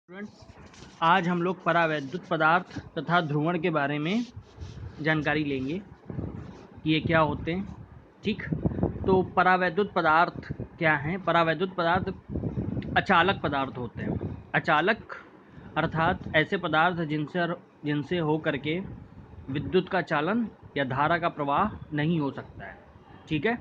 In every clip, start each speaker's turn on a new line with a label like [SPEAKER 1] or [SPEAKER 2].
[SPEAKER 1] Students, आज हम लोग परावैद्युत पदार्थ तथा ध्रुवण के बारे में जानकारी लेंगे कि ये क्या होते हैं। ठीक, तो परावैद्युत पदार्थ क्या हैं? परावैद्युत पदार्थ अचालक पदार्थ होते हैं। अचालक अर्थात ऐसे पदार्थ जिनसे हो करके विद्युत का चालन या धारा का प्रवाह नहीं हो सकता है। ठीक है,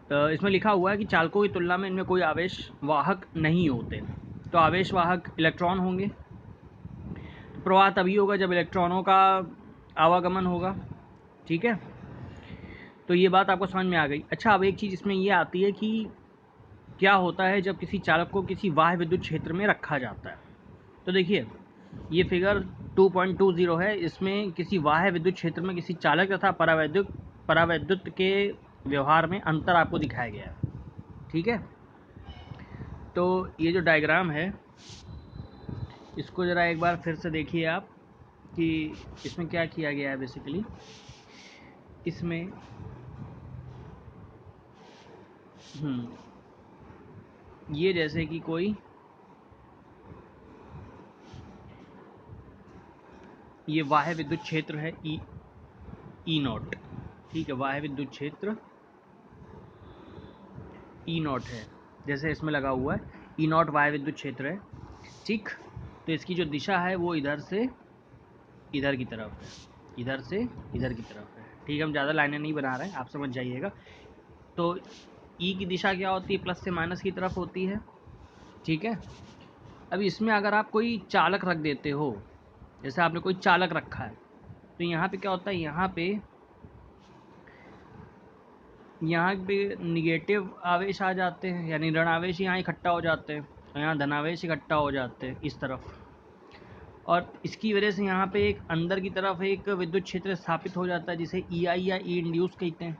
[SPEAKER 1] तो इसमें लिखा हुआ है कि चालकों की तुलना में इनमें कोई आवेश वाहक नहीं होते। तो आवेश वाहक इलेक्ट्रॉन होंगे। तो प्रवाह तभी होगा जब इलेक्ट्रॉनों का आवागमन होगा। ठीक है, तो ये बात आपको समझ में आ गई। अच्छा, अब एक चीज़ इसमें ये आती है कि क्या होता है जब किसी चालक को किसी बाह्य विद्युत क्षेत्र में रखा जाता है। तो देखिए, ये फिगर 2.20 है। इसमें किसी बाह्य विद्युत क्षेत्र में किसी चालक तथा परावैद्युत के व्यवहार में अंतर आपको दिखाया गया है। ठीक है, तो ये जो डायग्राम है इसको ज़रा एक बार फिर से देखिए आप कि इसमें क्या किया गया है। बेसिकली इसमें ये जैसे कि कोई ये बाह्य विद्युत क्षेत्र है ई नॉट। ठीक है, बाह्य विद्युत क्षेत्र ई नॉट है, जैसे इसमें लगा हुआ है ई नॉट बाह्य विद्युत क्षेत्र है। ठीक, तो इसकी जो दिशा है वो इधर से इधर की तरफ है, इधर से इधर की तरफ है। ठीक है, हम ज़्यादा लाइनें नहीं बना रहे हैं, आप समझ जाइएगा। तो ई की दिशा क्या होती है? प्लस से माइनस की तरफ होती है। ठीक है, अब इसमें अगर आप कोई चालक रख देते हो, जैसे आपने कोई चालक रखा है, तो यहाँ पे क्या होता है? यहाँ पे निगेटिव आवेश आ जाते हैं, यानी ऋण आवेश यहाँ इकट्ठा हो जाते हैं और यहाँ धनावेश इकट्ठा हो जाते हैं इस तरफ। और इसकी वजह से यहाँ पे एक अंदर की तरफ एक विद्युत क्षेत्र स्थापित हो जाता है जिसे ई आई या ई इंड्यूस कहते हैं।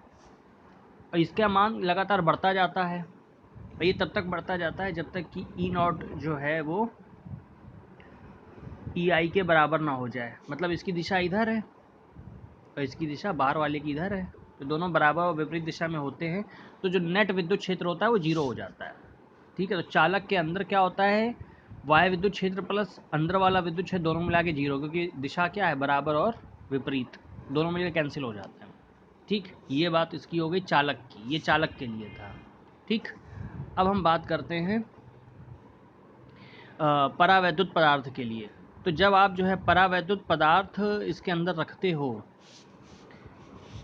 [SPEAKER 1] और इसका मान लगातार बढ़ता जाता है और ये तब तक बढ़ता जाता है जब तक कि ई नॉट जो है वो ई आई के बराबर ना हो जाए। मतलब इसकी दिशा इधर है और इसकी दिशा बाहर वाले की इधर है, तो दोनों बराबर और विपरीत दिशा में होते हैं, तो जो नेट विद्युत क्षेत्र होता है वो जीरो हो जाता है। ठीक है, तो चालक के अंदर क्या होता है? बाह्य विद्युत क्षेत्र प्लस अंदर वाला विद्युत क्षेत्र दोनों मिला के जीरो, क्योंकि दिशा क्या है? बराबर और विपरीत, दोनों मिलकर कैंसिल हो जाते हैं। ठीक, ये बात इसकी हो गई चालक की, ये चालक के लिए था। ठीक, अब हम बात करते हैं परावैद्युत पदार्थ के लिए। तो जब आप जो है परावैद्युत पदार्थ इसके अंदर रखते हो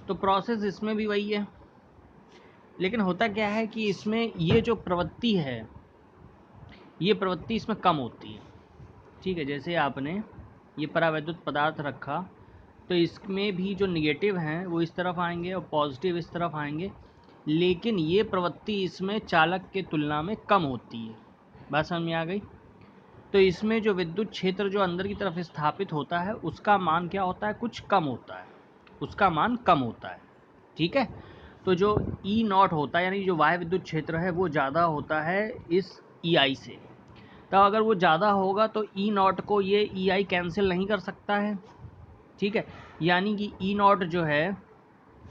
[SPEAKER 1] तो प्रोसेस इसमें भी वही है, लेकिन होता क्या है कि इसमें ये जो प्रवृत्ति है ये प्रवृत्ति इसमें कम होती है। ठीक है, जैसे आपने ये परावैद्युत पदार्थ रखा तो इसमें भी जो निगेटिव हैं वो इस तरफ आएंगे और पॉजिटिव इस तरफ आएंगे, लेकिन ये प्रवृत्ति इसमें चालक के तुलना में कम होती है। बात समझ में आ गई? तो इसमें जो विद्युत क्षेत्र जो अंदर की तरफ स्थापित होता है उसका मान क्या होता है? कुछ कम होता है, उसका मान कम होता है। ठीक है, तो जो ई नॉट होता है यानी जो बाह्य विद्युत क्षेत्र है वो ज़्यादा होता है इस ई आई से। तो अगर वो ज़्यादा होगा तो ई नॉट को ये ई आई कैंसिल नहीं कर सकता है। ठीक है, यानी कि ई नॉट जो है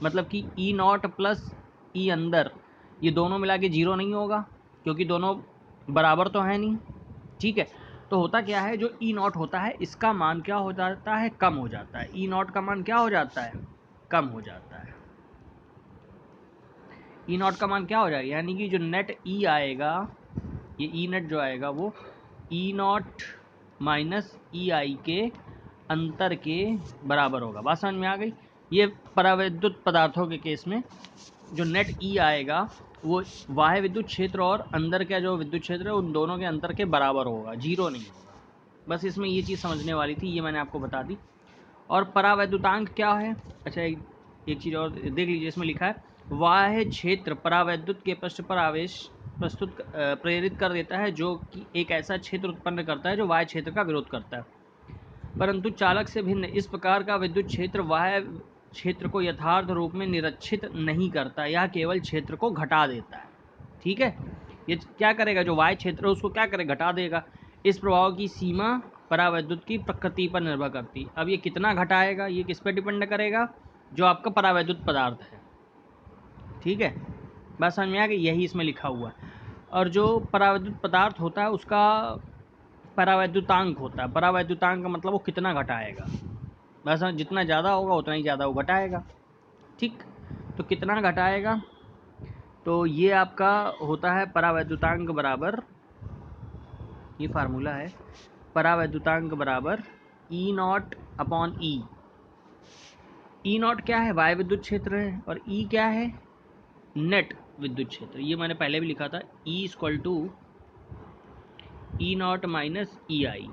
[SPEAKER 1] मतलब कि ई नॉट प्लस ई अंदर ये दोनों मिला के जीरो नहीं होगा, क्योंकि दोनों बराबर तो है नहीं। ठीक है, तो होता क्या है? जो ई नॉट होता है इसका मान क्या हो जाता है? कम हो जाता है। ई नॉट का मान क्या हो जाता है? कम हो जाता है। ई नॉट का मान क्या हो जाएगा? यानी कि जो नेट ई आएगा, ये ई नेट जो आएगा वो ई नॉट माइनस ई आई के अंतर के बराबर होगा। बात समझ में आ गई? ये परावैद्युत पदार्थों के केस में जो नेट ई आएगा वो बाह्य विद्युत क्षेत्र और अंदर का जो विद्युत क्षेत्र है उन दोनों के अंतर के बराबर होगा, जीरो नहीं होगा। बस इसमें ये चीज़ समझने वाली थी, ये मैंने आपको बता दी। और परावैद्युतांक क्या है? अच्छा, एक चीज़ और देख लीजिए, इसमें लिखा है बाह्य क्षेत्र परावैद्युत के पृष्ठ पर आवेश प्रेरित कर देता है, जो कि एक ऐसा क्षेत्र उत्पन्न करता है जो बाह्य क्षेत्र का विरोध करता है, परंतु चालक से भिन्न इस प्रकार का विद्युत क्षेत्र बाह्य क्षेत्र को यथार्थ रूप में निरक्षित नहीं करता, यह केवल क्षेत्र को घटा देता है। ठीक है, ये क्या करेगा? जो बाह्य क्षेत्र है उसको क्या करेगा? घटा देगा। इस प्रभाव की सीमा परावैद्युत की प्रकृति पर निर्भर करती है। अब ये कितना घटाएगा ये किस पर डिपेंड करेगा? जो आपका परावैद्युत पदार्थ है। ठीक है, बस समझ में आ गई? यही इसमें लिखा हुआ है। और जो परावैद्युत पदार्थ होता है उसका परावैद्युतांक होता है। परावैद्युतांक का मतलब वो कितना घटाएगा, बस जितना ज़्यादा होगा उतना ही ज़्यादा वो घटाएगा। ठीक, तो कितना घटाएगा, तो ये आपका होता है परावैद्युतांक बराबर, ये फार्मूला है, परावैद्युतांक बराबर E naught upon E. E naught क्या है, वायु विद्युत क्षेत्र है, और ई क्या है, नेट विद्युत क्षेत्र। ये मैंने पहले भी लिखा था, E equal to E naught minus E I.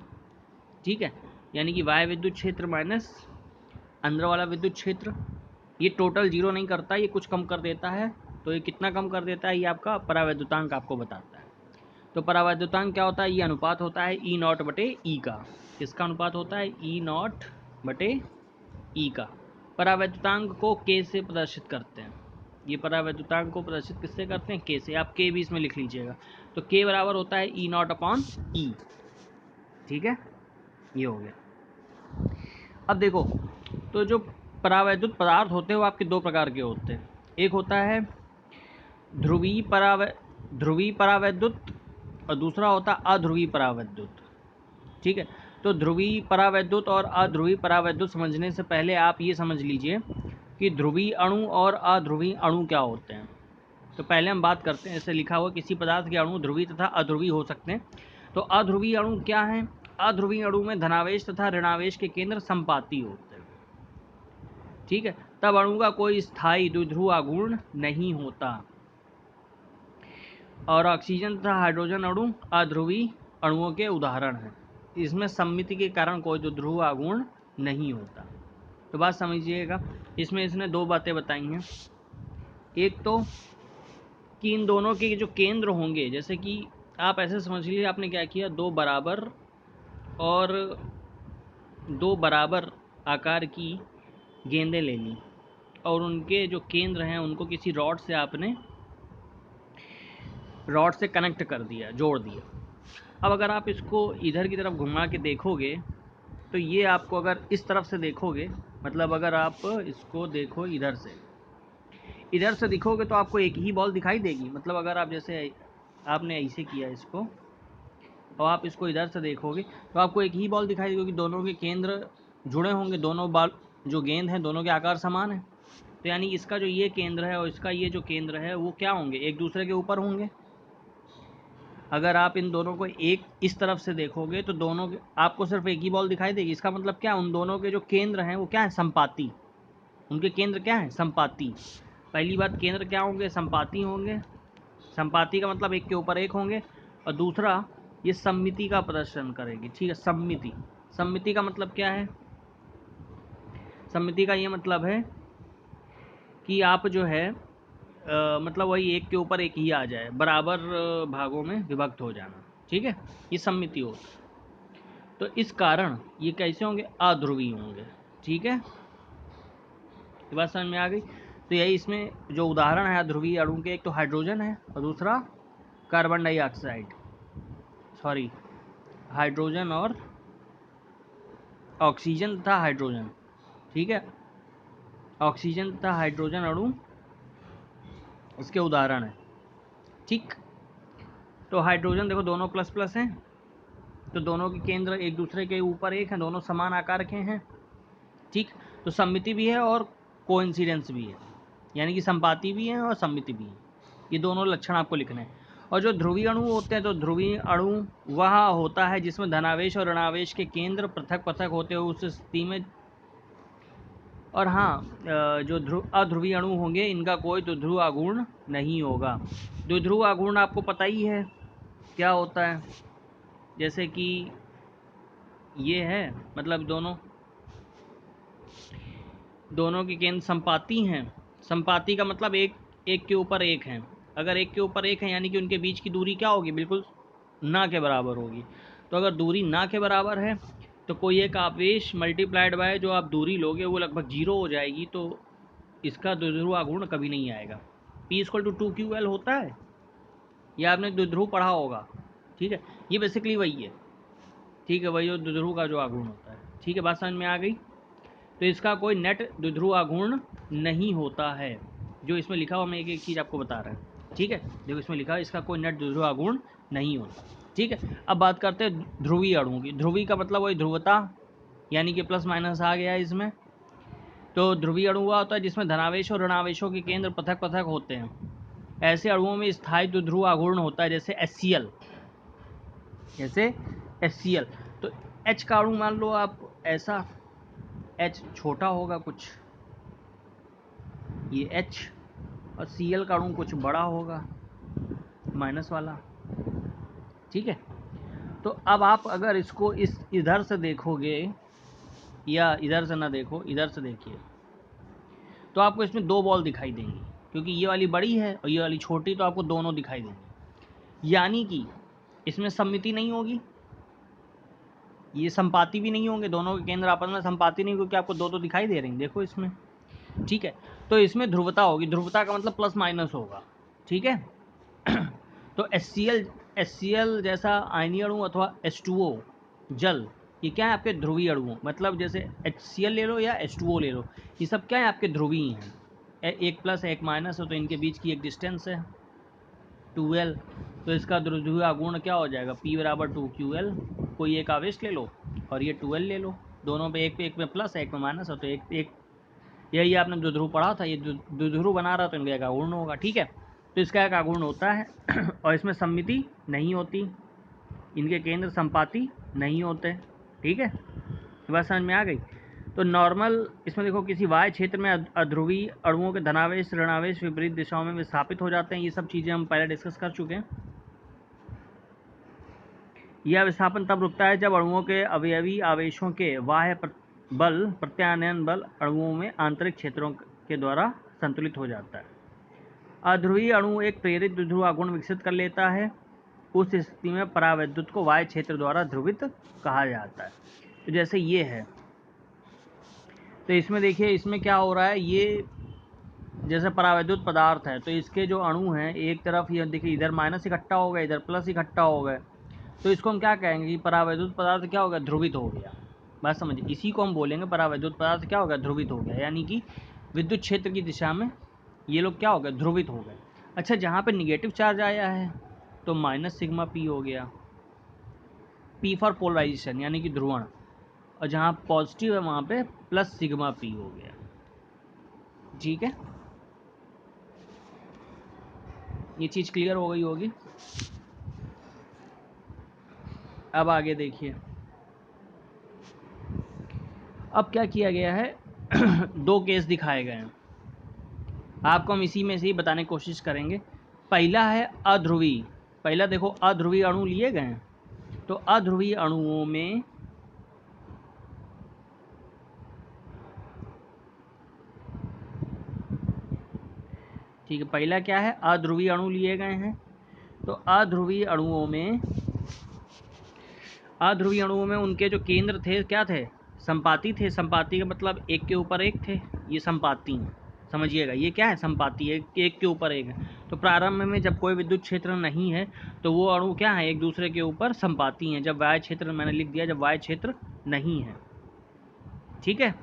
[SPEAKER 1] ठीक है, यानी कि वायु विद्युत क्षेत्र माइनस अंदर वाला विद्युत क्षेत्र। ये टोटल जीरो नहीं करता, ये कुछ कम कर देता है। तो ये कितना कम कर देता है, ये आपका परावैद्युतांक आपको बताता है। तो परावैद्युतांक क्या होता है, ये अनुपात होता है ई नॉट बटे ई का। किसका अनुपात होता है, ई नॉट बटे ई का। परावैद्युतांक को के से प्रदर्शित करते हैं। ये परावैद्युतांक को प्रदर्शित किससे करते हैं, के से। आप के भी इसमें लिख लीजिएगा। तो के बराबर होता है ई नॉट अपॉन ई। ठीक है, ये हो गया। अब देखो, तो जो परावैद्युत पदार्थ होते हैं वो आपके दो प्रकार के होते हैं। एक होता है ध्रुवीय परावैद्युत और दूसरा होता है अध्रुवीय परावैद्युत। ठीक है, तो ध्रुवीय परावैद्युत और अध्रुवीय परावैद्युत समझने से पहले आप ये समझ लीजिए कि ध्रुवीय अणु और अध्रुवीय अणु क्या होते हैं। तो पहले हम बात करते हैं, ऐसे लिखा हुआ किसी पदार्थ के अणु ध्रुवीय तथा अध्रुवीय हो सकते हैं। तो अध्रुवीय अणु क्या है, अध्रुवीय अणु में धनावेश तथा ऋणावेश के केंद्र संपाती होते हैं। ठीक है, तब अणु का कोई स्थायी द्विध्रुव आघूर्ण नहीं होता। और ऑक्सीजन तथा हाइड्रोजन अणु अध्रुवीय अणुओं के उदाहरण हैं। इसमें सममिति के कारण कोई द्विध्रुव आघूर्ण नहीं होता। तो बात समझिएगा, इसमें इसने दो बातें बताई हैं। एक तो कि इन दोनों के जो केंद्र होंगे, जैसे कि आप ऐसे समझ लीजिए, आपने क्या किया, दो बराबर आकार की गेंदें ले ली और उनके जो केंद्र हैं उनको किसी रॉड से कनेक्ट कर दिया, जोड़ दिया। अब अगर आप इसको इधर की तरफ घुमा के देखोगे तो ये आपको, अगर इस तरफ से देखोगे, मतलब अगर आप इसको देखो इधर से दिखोगे तो आपको एक ही बॉल दिखाई देगी। मतलब अगर आप जैसे आपने ऐसे किया इसको और आप इसको इधर से देखोगे तो आपको एक ही बॉल दिखाई देगी, क्योंकि दोनों के केंद्र जुड़े होंगे, दोनों बॉल जो गेंद हैं दोनों के आकार समान है। तो यानी इसका जो ये केंद्र है और इसका ये जो केंद्र है वो क्या होंगे, एक दूसरे के ऊपर होंगे। अगर आप इन दोनों को एक इस तरफ से देखोगे तो दोनों आपको सिर्फ एक ही बॉल दिखाई देगी। इसका मतलब क्या, उन दोनों के जो केंद्र हैं वो क्या है, संपाती। उनके केंद्र क्या है, संपाती। पहली बात, केंद्र क्या होंगे, संपाती होंगे। संपाती का मतलब एक के ऊपर एक होंगे। और दूसरा, ये सममिति का प्रदर्शन करेगी। ठीक है, सममिति का मतलब क्या है, सममिति का ये मतलब है कि आप जो है मतलब वही एक के ऊपर एक ही आ जाए, बराबर भागों में विभक्त हो जाना। ठीक है, ये सममिति होता है। तो इस कारण ये कैसे होंगे, अध्रुवीय होंगे। ठीक है, ये बात समझ में आ गई। तो यही इसमें जो उदाहरण है अध्रुवीय अणु के, एक तो हाइड्रोजन है और दूसरा कार्बन डाइऑक्साइड, सॉरी हाइड्रोजन और ऑक्सीजन तथा हाइड्रोजन। ठीक है, ऑक्सीजन तथा हाइड्रोजन अणु इसके उदाहरण है। ठीक, तो हाइड्रोजन देखो दोनों प्लस प्लस हैं, तो दोनों के केंद्र एक दूसरे के ऊपर एक हैं, दोनों समान आकार के हैं। ठीक, तो सममिति भी है और कोइंसिडेंस भी है, यानी कि संपाती भी है और सममिति भी है। ये दोनों लक्षण आपको लिखने हैं। और जो ध्रुवीय अणु होते हैं, तो ध्रुवीय अणु वह होता है जिसमें धनावेश और ऋणावेश के केंद्र पृथक पृथक होते हुए उस स्थिति में। और हाँ, जो अध्रुवीय अणु होंगे इनका कोई द्विध्रुव आघूर्ण नहीं होगा। द्विध्रुव आघूर्ण आपको पता ही है क्या होता है, जैसे कि ये है, मतलब दोनों के केंद्र संपाती हैं। संपाती का मतलब एक के ऊपर एक हैं। अगर एक के ऊपर एक है यानी कि उनके बीच की दूरी क्या होगी, बिल्कुल ना के बराबर होगी। तो अगर दूरी ना के बराबर है तो कोई एक आवेश मल्टीप्लाइड बाय जो आप दूरी लोगे वो लगभग 0 हो जाएगी। तो इसका द्विध्रुव आघूर्ण कभी नहीं आएगा। P = 2QL होता है, यह आपने द्विध्रुव पढ़ा होगा। ठीक है, ये बेसिकली वही है। ठीक है, वही जो द्विध्रुव का जो आघूर्ण होता है। ठीक है, बात समझ में आ गई। तो इसका कोई नेट द्विध्रुव आघूर्ण नहीं होता है, जो इसमें लिखा हुआ, मैं एक एक चीज़ आपको बता रहा है। ठीक है, देखो इसमें लिखा है इसका कोई नेट द्विध्रुव आघूर्ण नहीं होता। ठीक है, अब बात करते हैं ध्रुवीय अणुओं की। ध्रुवी का मतलब वही ध्रुवता, यानी कि प्लस माइनस आ गया इसमें। तो ध्रुवीय अणु हुआ होता है जिसमें धनावेश और ऋणावेशों के केंद्र पृथक पृथक होते हैं। ऐसे अणुओं में स्थायी द्विध्रुव आघूर्ण होता है, जैसे HCl। जैसे HCl तो H का अणु मान लो आप ऐसा, H छोटा होगा कुछ, ये H, और Cl का अणु कुछ बड़ा होगा, माइनस वाला। ठीक है, तो अब आप अगर इसको इस इधर से देखोगे या इधर से ना देखो, इधर से देखिए, तो आपको इसमें दो बॉल दिखाई देंगी, क्योंकि ये वाली बड़ी है और ये वाली छोटी, तो आपको दोनों दिखाई देंगी। यानी कि इसमें सममिति नहीं होगी, ये संपाती भी नहीं होंगे, दोनों के केंद्र आपस में संपाती नहीं, क्योंकि आपको दो दो दिखाई दे रही हैं, देखो इसमें। ठीक है, तो इसमें ध्रुवता होगी, ध्रुवता का मतलब प्लस माइनस होगा। ठीक है, तो HCl जैसा आयनीय अणु अथवा H2O जल, ये क्या है आपके ध्रुवीय अणु। मतलब जैसे HCl ले लो या H2O ले लो, ये सब क्या है आपके ध्रुवीय हैं। एक प्लस एक माइनस है, तो इनके बीच की एक डिस्टेंस है 2L। तो इसका ध्रुवीय आघूर्ण क्या हो जाएगा, P बराबर 2QL। कोई एक आवेश ले लो और ये 2L ले लो, दोनों पे एक में प्लस है एक में माइनस है, तो एक यही आपने द्विध्रुव पढ़ा था, ये द्विध्रुव बना रहा तो इनका एक आघूर्ण होगा। ठीक है, तो इसका एक आघूर्ण होता है और इसमें सममिति नहीं होती, इनके केंद्र संपाती नहीं होते। ठीक है, बात समझ में आ गई। तो नॉर्मल इसमें देखो, किसी वाह्य क्षेत्र में अध्रुवीय अणुओं के धनावेश ऋणावेश विपरीत दिशाओं में विस्थापित हो जाते हैं। ये सब चीज़ें हम पहले डिस्कस कर चुके हैं। यह विस्थापन तब रुकता है जब अणुओं के अवयवी आवेशों के बाह्य बल प्रत्यानयन बल अणुओं में आंतरिक क्षेत्रों के द्वारा संतुलित हो जाता है। अध्रुवीय अणु एक प्रेरित द्विध्रुव आघूर्ण विकसित कर लेता है। उस स्थिति में परावैद्युत को बाह्य क्षेत्र द्वारा ध्रुवित कहा जाता है। तो जैसे ये है, तो इसमें देखिए इसमें क्या हो रहा है, ये जैसे परावैद्युत पदार्थ है, तो इसके जो अणु हैं एक तरफ, ये देखिए इधर माइनस इकट्ठा हो गए, इधर प्लस इकट्ठा हो गए, तो इसको हम क्या कहेंगे कि परावैद्युत पदार्थ क्या हो गया, ध्रुवित हो गया। बात समझिए, इसी को हम बोलेंगे परावैद्युत पदार्थ क्या हो गया, ध्रुवित हो गया। यानी कि विद्युत क्षेत्र की दिशा में ये लोग क्या हो गए, ध्रुवित हो गए। अच्छा, जहाँ पे निगेटिव चार्ज आया है तो माइनस सिग्मा P हो गया, P फॉर पोलराइजेशन यानी कि ध्रुवण, और जहाँ पॉजिटिव है वहाँ पे प्लस सिग्मा P हो गया। ठीक है, ये चीज़ क्लियर हो गई होगी। अब आगे देखिए, अब क्या किया गया है दो केस दिखाए गए हैं, आपको हम इसी में से ही बताने की कोशिश करेंगे। पहला है अध्रुवी, पहला देखो अध्रुवी अणु लिए गए हैं, तो अध्रुवी अणुओं में ठीक है, पहला क्या है, अध्रुवीय अणु लिए गए हैं। तो अध्रुवीय अणुओं में उनके जो केंद्र थे क्या थे, संपाती थे। संपाती का मतलब एक के ऊपर एक थे, ये संपाती हैं, समझिएगा। ये क्या है, संपाती, एक के ऊपर एक है। तो प्रारंभ में जब कोई विद्युत क्षेत्र नहीं है तो वो अणु क्या है, एक दूसरे के ऊपर संपाती हैं। जब बाह्य क्षेत्र, मैंने लिख दिया जब बाह्य क्षेत्र नहीं है। ठीक है,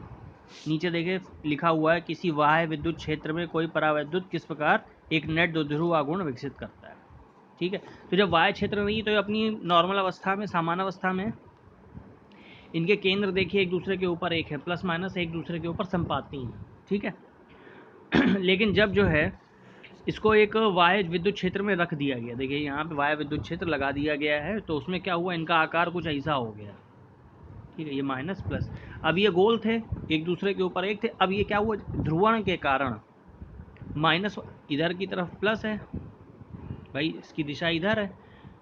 [SPEAKER 1] नीचे देखिए लिखा हुआ है, किसी बाह्य विद्युत क्षेत्र में कोई परावैद्युत किस प्रकार एक नेट द्विध्रुव आघूर्ण विकसित करता है। ठीक है, तो जब बाह्य क्षेत्र नहीं, तो अपनी नॉर्मल अवस्था में, सामान्य अवस्था में इनके केंद्र देखिए एक दूसरे के ऊपर एक है, प्लस माइनस एक दूसरे के ऊपर संपाती हैं। ठीक है लेकिन जब जो है इसको एक बाह्य विद्युत क्षेत्र में रख दिया गया, देखिए यहाँ पे बाह्य विद्युत क्षेत्र लगा दिया गया है, तो उसमें क्या हुआ, इनका आकार कुछ ऐसा हो गया। ठीक है, ये माइनस प्लस, अब ये गोल थे, एक दूसरे के ऊपर एक थे। अब ये क्या हुआ, ध्रुवण के कारण माइनस इधर की तरफ प्लस है, भाई इसकी दिशा इधर है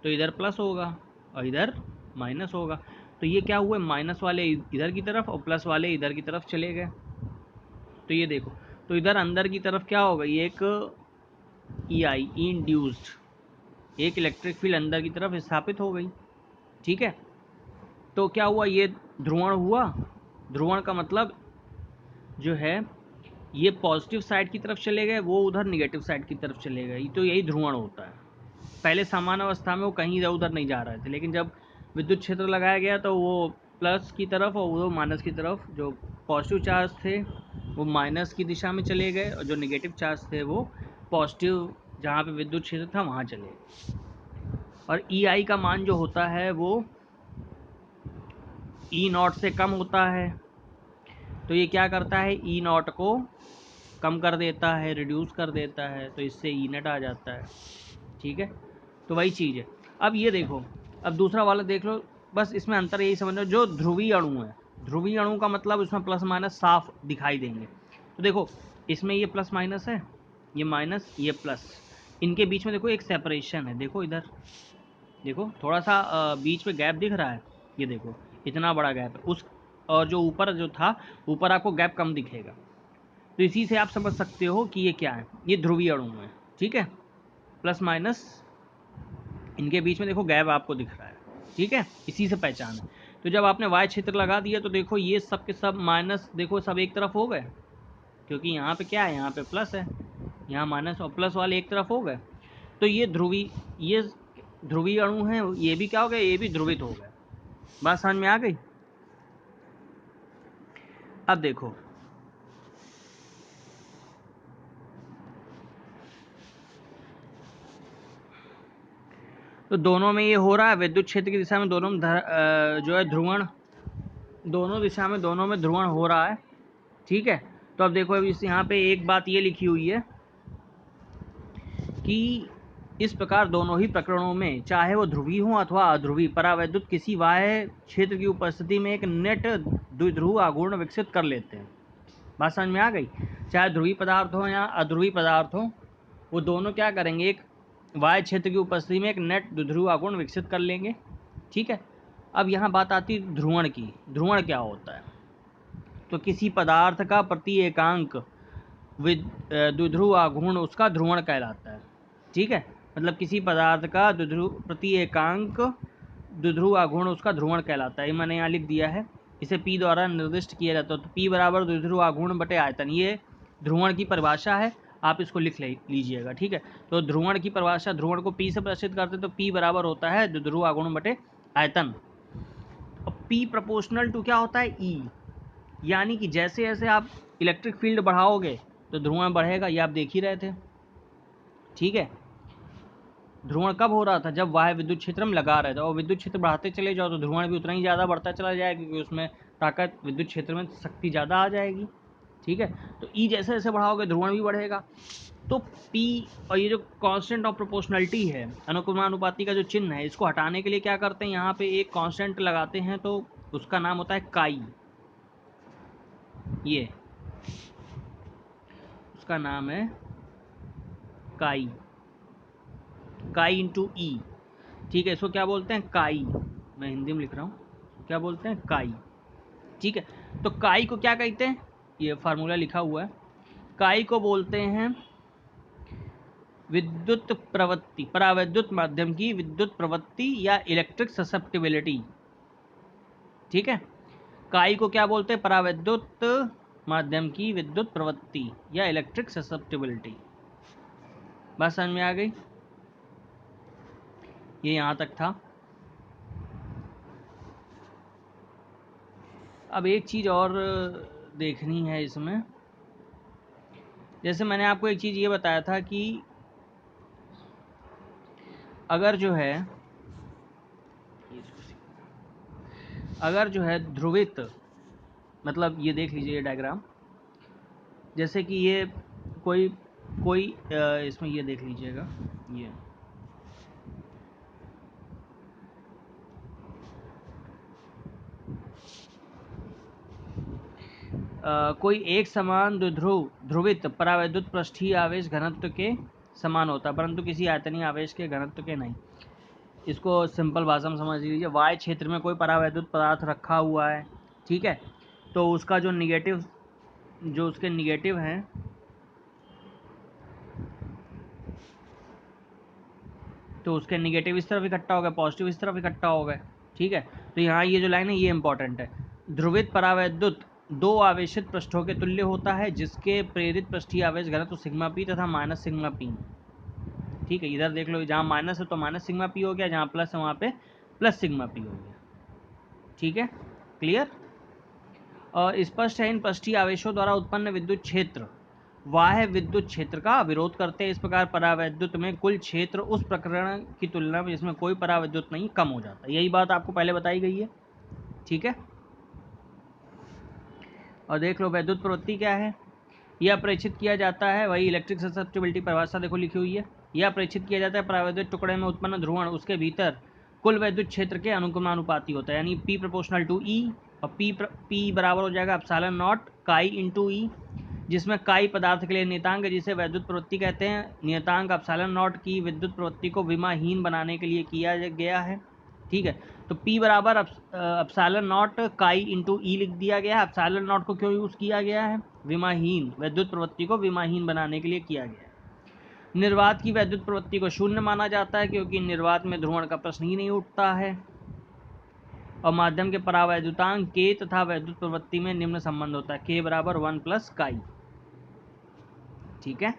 [SPEAKER 1] तो इधर प्लस होगा और इधर माइनस होगा। तो ये क्या हुआ, माइनस वाले इधर की तरफ और प्लस वाले इधर की तरफ चले गए। तो ये देखो, तो इधर अंदर की तरफ क्या होगा, ये एक EI इंड्यूस्ड, एक इलेक्ट्रिक फील्ड अंदर की तरफ स्थापित हो गई। ठीक है, तो क्या हुआ, ये ध्रुवण हुआ। ध्रुवण का मतलब जो है, ये पॉजिटिव साइड की तरफ चले गए, वो उधर निगेटिव साइड की तरफ चले गए, तो यही ध्रुवण होता है। पहले सामान्य अवस्था में वो कहीं इधर उधर नहीं जा रहे थे, लेकिन जब विद्युत क्षेत्र लगाया गया तो वो प्लस की तरफ और वो माइनस की तरफ, जो पॉजिटिव चार्ज थे वो माइनस की दिशा में चले गए और जो निगेटिव चार्ज थे वो पॉजिटिव, जहाँ पे विद्युत क्षेत्र था वहाँ चले गए। और ई आई का मान जो होता है वो ई नॉट से कम होता है। तो ये क्या करता है, ई नॉट को कम कर देता है, रिड्यूस कर देता है, तो इससे ई नेट आ जाता है। ठीक है, तो वही चीज़ है। अब ये देखो, अब दूसरा वाला देख लो, बस इसमें अंतर यही समझ लो, जो ध्रुवीय अणु है, ध्रुवीय अणु का मतलब उसमें प्लस माइनस साफ दिखाई देंगे। तो देखो इसमें ये प्लस माइनस है, ये माइनस, ये प्लस, इनके बीच में देखो एक सेपरेशन है, देखो इधर देखो थोड़ा सा बीच में गैप दिख रहा है, ये देखो इतना बड़ा गैप है उस, और जो ऊपर जो था, ऊपर आपको गैप कम दिखेगा। तो इसी से आप समझ सकते हो कि ये क्या है, ये ध्रुवीय अणु है। ठीक है, प्लस माइनस इनके बीच में देखो गैप आपको दिख रहा है। ठीक है, इसी से पहचान है। तो जब आपने वाई क्षेत्र लगा दिया तो देखो ये सब के सब माइनस देखो सब एक तरफ हो गए, क्योंकि यहाँ पे क्या है, यहाँ पे प्लस है, यहाँ माइनस, और प्लस वाले एक तरफ हो गए। तो ये ध्रुवीय अणु है, ये भी क्या हो गया, ये भी ध्रुवित हो गया। बात समझ में आ गई। अब देखो तो दोनों में ये हो रहा है, विद्युत क्षेत्र की दिशा में दोनों में जो है ध्रुवण, दोनों दिशा में दोनों में ध्रुवण हो रहा है। ठीक है, तो अब देखो इस यहाँ पे एक बात ये लिखी हुई है कि इस प्रकार दोनों ही प्रकरणों में, चाहे वो ध्रुवीय हो अथवा अध्रुवी, परावैद्युत किसी बाह्य क्षेत्र की उपस्थिति में एक नेट द्विध्रुव आघूर्ण विकसित कर लेते हैं। बात समझ में आ गई। चाहे ध्रुवीय पदार्थ हो या अध्रुवी पदार्थ हो, वो दोनों क्या करेंगे, एक बाह्य क्षेत्र की उपस्थिति में एक नेट द्विध्रुव आघूर्ण विकसित कर लेंगे। ठीक है, अब यहाँ बात आती है ध्रुवण की। ध्रुवण क्या होता है, तो किसी पदार्थ का प्रति एकांक द्विध्रुव आघूर्ण उसका ध्रुवण कहलाता है। ठीक है, मतलब किसी पदार्थ का प्रति एकांक द्विध्रुव आघूर्ण उसका ध्रुवण कहलाता है। ये मैंने यहाँ लिख दिया है, इसे P द्वारा निर्दिष्ट किया जाता है। तो P बराबर द्विध्रुव आघूर्ण बटे आयतन, ये ध्रुवण की परिभाषा है, आप इसको लिख लीजिएगा। ठीक है, तो ध्रुवण की परिभाषा, ध्रुवण को P से प्रदर्शित करते हैं, तो P बराबर होता है द्विध्रुव आघूर्ण बटे आयतन। और P प्रोपोर्शनल टू क्या होता है, E, यानी कि जैसे जैसे आप इलेक्ट्रिक फील्ड बढ़ाओगे तो ध्रुवण बढ़ेगा, ये आप देख ही रहे थे। ठीक है, ध्रुवण कब हो रहा था, जब वाह्य विद्युत क्षेत्र में लगा रहे थे, और विद्युत क्षेत्र बढ़ाते चले जाओ तो ध्रुवण भी उतना ही ज़्यादा बढ़ता चला जाएगा, क्योंकि उसमें ताकत, विद्युत क्षेत्र में शक्ति ज़्यादा आ जाएगी। ठीक है, तो ई जैसे जैसे बढ़ाओगे ध्रुवण भी बढ़ेगा। तो पी, और ये जो कांस्टेंट ऑफ प्रोपोर्शनलिटी है, अनुक्रमानुपाती का जो चिन्ह है, इसको हटाने के लिए क्या करते हैं, यहाँ पे एक कांस्टेंट लगाते हैं, तो उसका नाम होता है काई। ये उसका नाम है काई, काई इंटू ई। ठीक है, इसको क्या बोलते हैं, काई। मैं हिंदी में लिख रहा हूँ, क्या बोलते हैं, काई। ठीक है, तो काई को क्या कहते हैं, ये फार्मूला लिखा हुआ है, काई को बोलते हैं विद्युत प्रवृत्ति, परावैद्युत माध्यम की विद्युत प्रवृत्ति या इलेक्ट्रिक ससेप्टिबिलिटी। ठीक है, काई को क्या बोलते हैं, परावैद्युत माध्यम की विद्युत प्रवृत्ति या इलेक्ट्रिक ससेप्टिबिलिटी। बात समझ में आ गई, ये यहाँ तक था। अब एक चीज़ और देखनी है इसमें, जैसे मैंने आपको एक चीज़ ये बताया था कि अगर जो है ध्रुवित, मतलब ये देख लीजिए ये डायग्राम, जैसे कि ये कोई इसमें ये देख लीजिएगा, ये कोई एक समान ध्रुवित परावैद्युत पृष्ठीय आवेश घनत्व के समान होता है, परंतु किसी आयतनीय आवेश के घनत्व के नहीं। इसको सिंपल भाषा में समझ लीजिए, वाय क्षेत्र में कोई परावैद्युत पदार्थ रखा हुआ है। ठीक है, तो उसका जो निगेटिव, जो उसके निगेटिव हैं, तो उसके निगेटिव इस तरफ इकट्ठा हो गए, पॉजिटिव इस तरफ इकट्ठा हो गए। ठीक है, तो यहाँ ये जो लाइन है ये इंपॉर्टेंट है। ध्रुवित परावैद्युत दो आवेशित पृष्ठों के तुल्य होता है, जिसके प्रेरित पृष्ठीय आवेश घनत्व सिग्मा पी तथा माइनस सिग्मा पी। ठीक है, इधर देख लो, जहाँ माइनस है तो माइनस सिग्मा पी हो गया, जहाँ प्लस है वहाँ पे प्लस सिग्मा पी हो गया। ठीक है, क्लियर। और स्पष्ट है इन पृष्ठीय आवेशों द्वारा उत्पन्न विद्युत क्षेत्र बाह्य विद्युत क्षेत्र का विरोध करते हैं। इस प्रकार परावैद्युत में कुल क्षेत्र उस प्रकरण की तुलना में जिसमें कोई परावैद्युत नहीं कम हो जाता है। यही बात आपको पहले बताई गई है, ठीक है। और देख लो वैद्युत प्रवृत्ति क्या है। यह प्रेषित किया जाता है, वही इलेक्ट्रिक ससेप्टिबिलिटी परिभाषा देखो लिखी हुई है। यह प्रेषित किया जाता है परावैद्युत टुकड़े में उत्पन्न ध्रुवण उसके भीतर कुल वैद्युत क्षेत्र के अनुक्रमानुपाती होता है, यानी P प्रोपोर्शनल टू E, और P बराबर हो जाएगा एप्सिलॉन नॉट काई इंटू E, जिसमें काई पदार्थ के लिए नियतांक है जिसे वैद्युत प्रवृत्ति कहते हैं। नियतांक एप्सिलॉन नॉट की विद्युत प्रवृत्ति को विमाहीन बनाने के लिए किया गया है, ठीक है। तो P बराबर एप्सिलॉन नॉट काई इंटू E लिख दिया गया है। एप्सिलॉन नॉट को क्यों यूज़ किया गया है? विमाहीन, वैद्युत प्रवृत्ति को विमाहीन बनाने के लिए किया गया है। निर्वात की वैद्युत प्रवृत्ति को शून्य माना जाता है क्योंकि निर्वात में ध्रुवण का प्रश्न ही नहीं उठता है। और माध्यम के परावैद्युतांक K तथा वैद्युत प्रवृत्ति में निम्न संबंध होता है, K बराबर 1 प्लस काई, ठीक है।